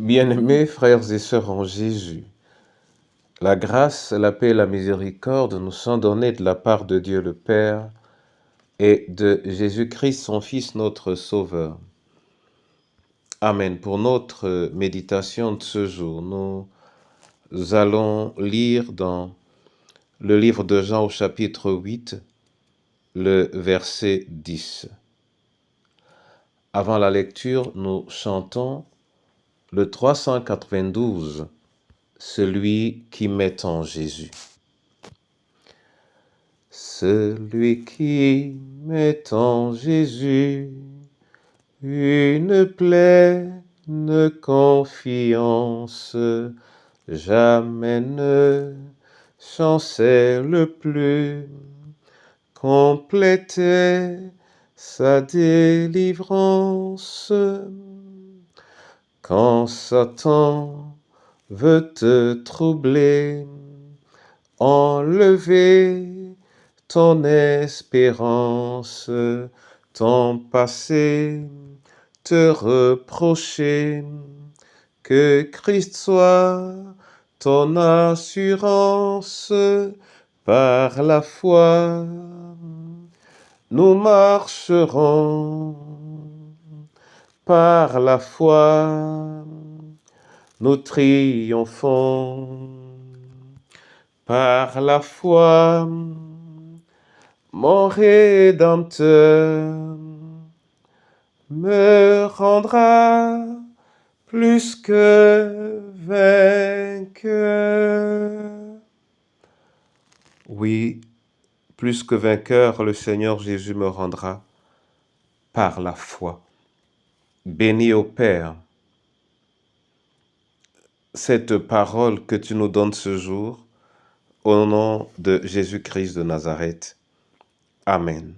Bien-aimés frères et sœurs en Jésus, la grâce, la paix et la miséricorde nous sont données de la part de Dieu le Père et de Jésus-Christ, son Fils, notre Sauveur. Amen. Pour notre méditation de ce jour, nous allons lire dans le livre de Jean au chapitre 8, le verset 10. Avant la lecture, nous chantons le 392, celui qui met en Jésus. Celui qui met en Jésus une pleine confiance, jamais ne chancelle plus, complète sa délivrance. Quand Satan veut te troubler, enlever ton espérance, ton passé te reprocher, que Christ soit ton assurance. Par la foi, nous marcherons, par la foi, nous triomphons, par la foi, mon Rédempteur me rendra plus que vainqueur. Oui, plus que vainqueur, le Seigneur Jésus me rendra par la foi. Béni au Père, cette parole que tu nous donnes ce jour, au nom de Jésus-Christ de Nazareth. Amen.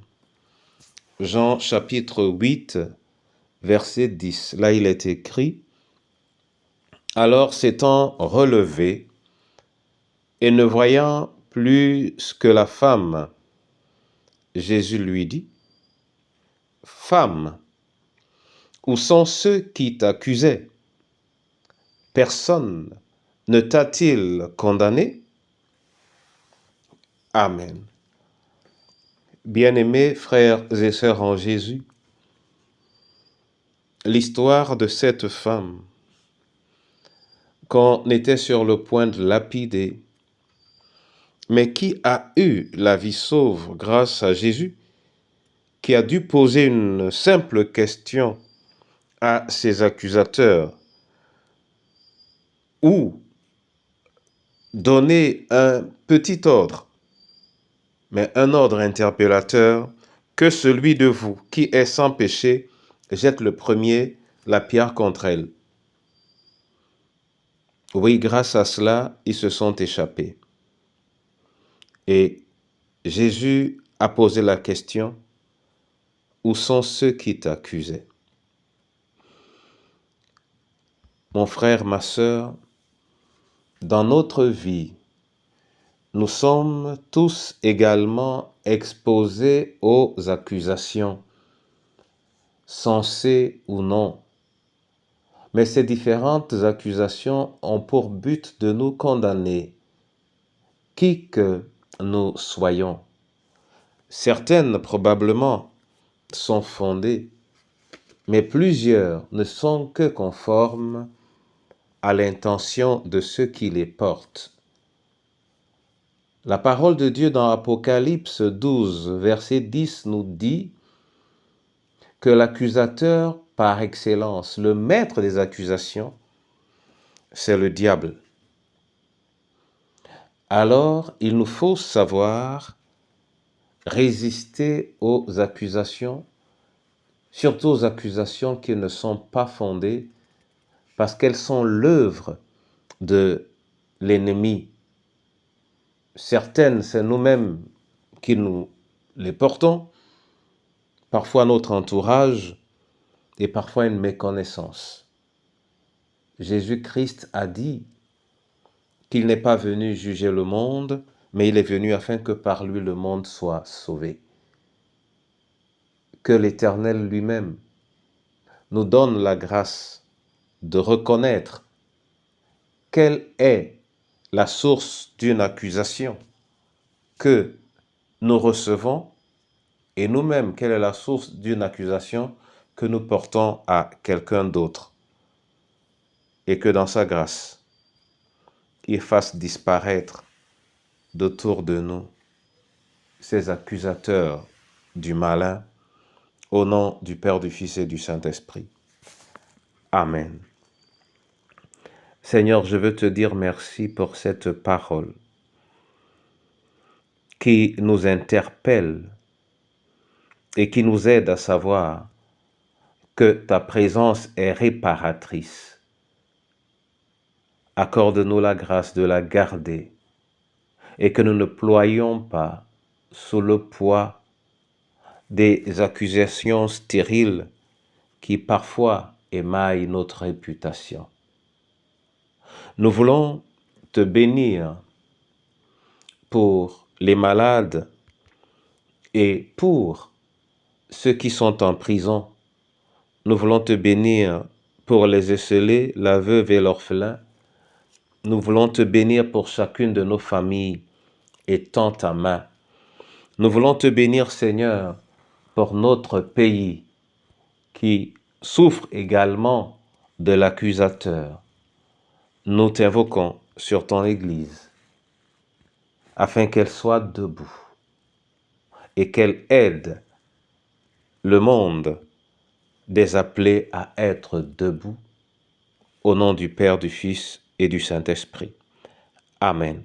Jean chapitre 8, verset 10. Là, il est écrit: Alors s'étant relevé, et ne voyant plus que la femme, Jésus lui dit: Femme, où sont ceux qui t'accusaient? Personne ne t'a-t-il condamné? Amen. Bien-aimés frères et sœurs en Jésus, l'histoire de cette femme qu'on était sur le point de lapider, mais qui a eu la vie sauve grâce à Jésus, qui a dû poser une simple question à ses accusateurs ou donner un petit ordre, mais un ordre interpellateur, que celui de vous qui est sans péché jette le premier la pierre contre elle. Oui, grâce à cela, ils se sont échappés. Et Jésus a posé la question: où sont ceux qui t'accusaient? Mon frère, ma sœur, dans notre vie, nous sommes tous également exposés aux accusations, sensées ou non. Mais ces différentes accusations ont pour but de nous condamner, qui que nous soyons. Certaines, probablement, sont fondées, mais plusieurs ne sont que conformes à l'intention de ceux qui les portent. La parole de Dieu dans Apocalypse 12, verset 10 nous dit que l'accusateur par excellence, le maître des accusations, c'est le diable. Alors, il nous faut savoir résister aux accusations, surtout aux accusations qui ne sont pas fondées, parce qu'elles sont l'œuvre de l'ennemi. Certaines, c'est nous-mêmes qui nous les portons, parfois notre entourage et parfois une méconnaissance. Jésus-Christ a dit qu'il n'est pas venu juger le monde, mais il est venu afin que par lui le monde soit sauvé. Que l'Éternel lui-même nous donne la grâce de reconnaître quelle est la source d'une accusation que nous recevons et nous-mêmes, quelle est la source d'une accusation que nous portons à quelqu'un d'autre. Et que dans sa grâce, il fasse disparaître d'autour de nous ces accusateurs du malin, au nom du Père, du Fils et du Saint-Esprit. Amen. Seigneur, je veux te dire merci pour cette parole qui nous interpelle et qui nous aide à savoir que ta présence est réparatrice. Accorde-nous la grâce de la garder et que nous ne ployions pas sous le poids des accusations stériles qui parfois émaillent notre réputation. Nous voulons te bénir pour les malades et pour ceux qui sont en prison. Nous voulons te bénir pour les esselés, la veuve et l'orphelin. Nous voulons te bénir pour chacune de nos familles et tends ta main. Nous voulons te bénir, Seigneur, pour notre pays qui souffre également de l'accusateur. Nous t'invoquons sur ton Église afin qu'elle soit debout et qu'elle aide le monde des appelés à être debout. Au nom du Père, du Fils et du Saint-Esprit. Amen.